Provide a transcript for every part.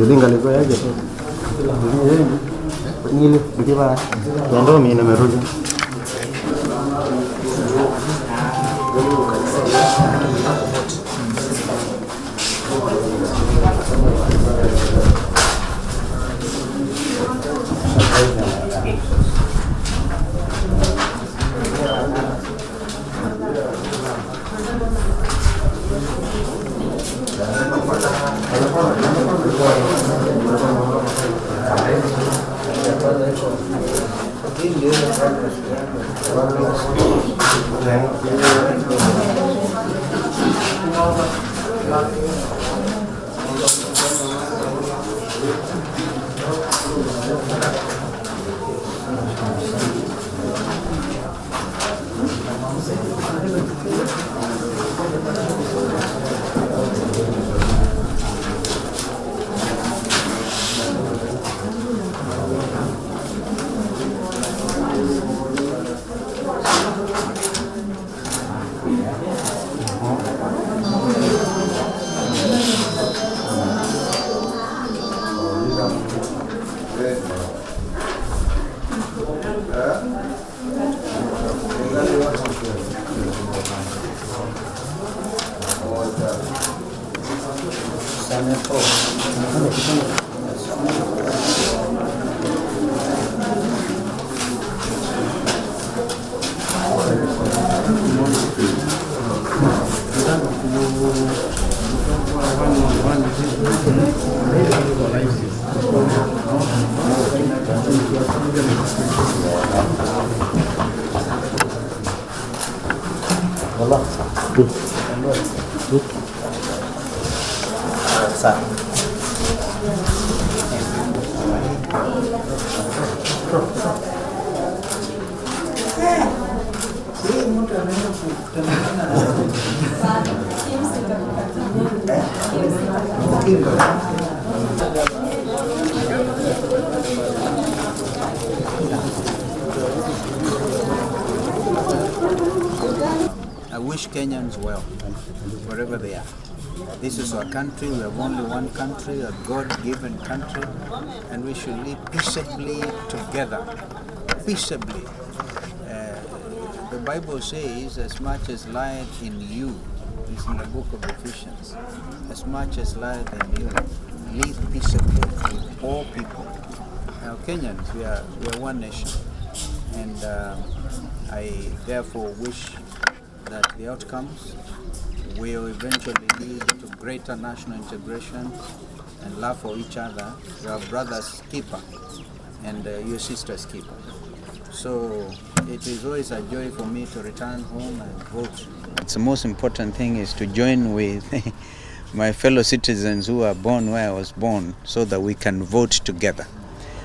Odinga alikuwa yaje tu. Nini? Ndiba. Ndio mimi nimerudi. I wish Kenyans well, wherever they are. This is our country, we have only one country, a God-given country, and we should live peaceably together. Peaceably. The Bible says, as much as light in you, it's in the book of Ephesians, as much as light in you, live peaceably with all people. Now Kenyans, we are one nation, and I therefore wish that the outcomes will eventually lead to greater national integration and love for each other. Your brother's keeper and your sister's keeper. So it is always a joy for me to return home and vote. The most important thing is to join with my fellow citizens who are born where I was born so that we can vote together.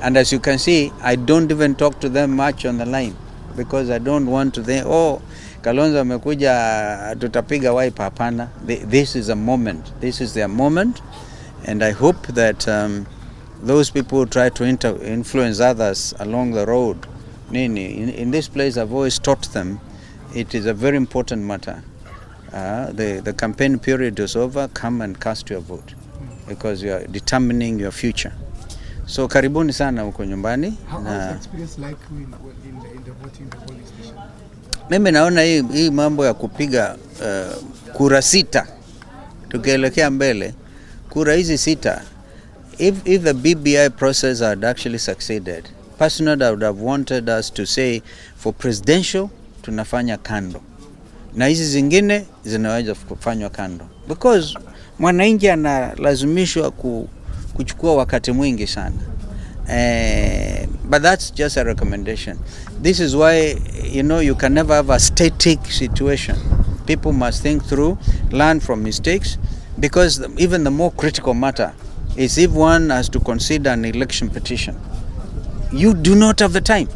And as you can see, I don't even talk to them much on the line because I don't want to think, oh, Kalonzo amekuja tutapiga wipe. Hapana. This is a moment. This is their moment. And I hope that those people who try to influence others along the road, in this place I've always taught them, it is a very important matter. The campaign period is over, come and cast your vote because you are determining your future. So karibuni sana huko nyumbani. How is the experience like in the voting, the polling station? Mimi naona hii mambo ya kupiga kura sita tukielekea mbele, kura hizi sita, if the BBI process had actually succeeded, personally I would have wanted us to say for presidential tunafanya kando na hizi zingine zinaweza kufanywa kando, because mwananchi analazimishwa kuchukua wakati mwingi sana. But that's just a recommendation. This is why, you can never have a static situation. People must think through, learn from mistakes, because even the more critical matter is if one has to consider an election petition. You do not have the time.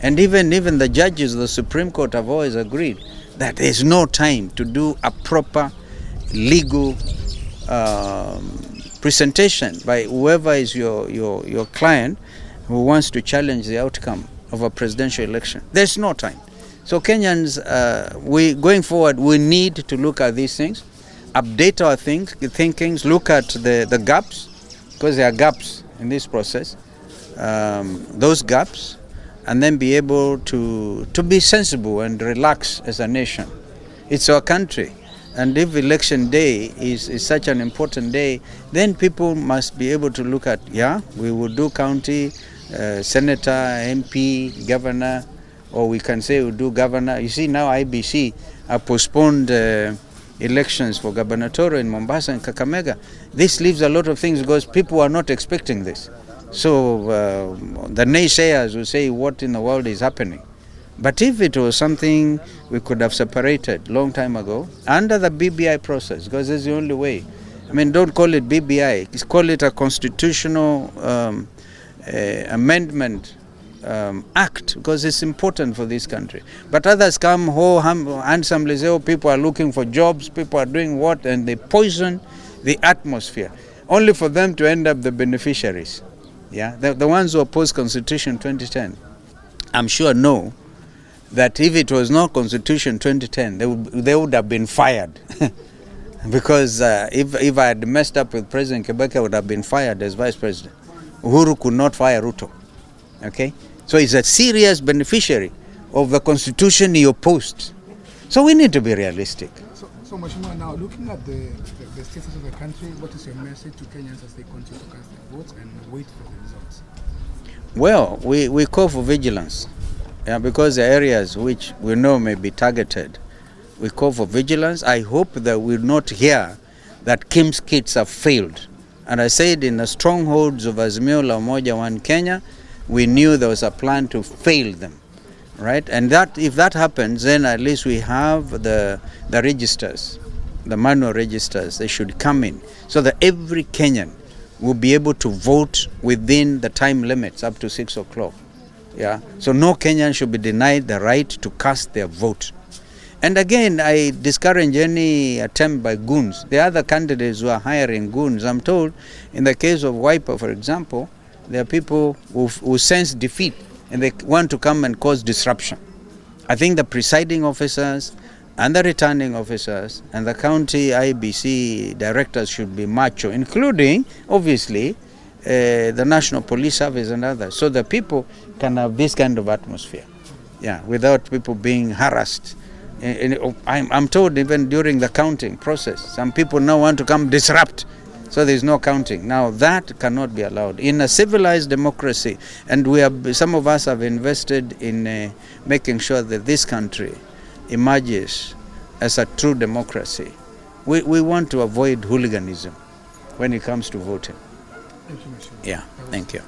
And even the judges of the Supreme Court have always agreed that there's no time to do a proper legal presentation by whoever is your client who wants to challenge the outcome of a presidential election. There's no time. So Kenyans, going forward, we need to look at these things, update our thinkings, look at the gaps, because there are gaps in this process, those gaps, and then be able to be sensible and relax as a nation. It's our country. And if election day is such an important day, then people must be able to look at, we will do county, senator, MP, governor, or we can say we'll do governor. You see now IBC have postponed elections for gubernatorial in Mombasa and Kakamega. This leaves a lot of things because people are not expecting this. So the naysayers will say, what in the world is happening? But if it was something we could have separated long time ago, under the BBI process, because it's the only way. I mean, don't call it BBI, call it a constitutional amendment act, because it's important for this country. But others come handsomely say, people are looking for jobs, people are doing what, and they poison the atmosphere, only for them to end up the beneficiaries. Yeah, the ones who opposed Constitution 2010, I'm sure know that if it was not Constitution 2010, they would have been fired. Because if I had messed up with President Kibaki, I would have been fired as Vice President. Uhuru could not fire Ruto. Okay? So he's a serious beneficiary of the Constitution he opposed. So we need to be realistic. So Mheshimiwa, now looking at the status of the country, what is your message to Kenyans as they continue to cast their votes and wait for the results? Well, we call for vigilance. Yeah, because the areas which we know may be targeted, we call for vigilance. I hope that we'll not hear that Kim's kids have failed. And I said in the strongholds of Azimio la Umoja One Kenya, we knew there was a plan to fail them. right? And that if that happens, then at least we have the registers, the manual registers. They should come in so that every Kenyan will be able to vote within the time limits up to 6 o'clock. Yeah. So no Kenyan should be denied the right to cast their vote. And again, I discourage any attempt by goons. The other candidates who are hiring goons, I'm told, in the case of Wiper, for example, there are people who sense defeat and they want to come and cause disruption. I think the presiding officers and the returning officers and the county IBC directors should be macho, including, obviously, the National Police Service and others, so that people can have this kind of atmosphere, yeah, without people being harassed. I'm told even during the counting process, some people now want to come disrupt, so there's no counting. Now that cannot be allowed in a civilized democracy, and some of us have invested in making sure that this country emerges as a true democracy. We want to avoid hooliganism when it comes to voting. Thank you, Mr. Yeah, thank you.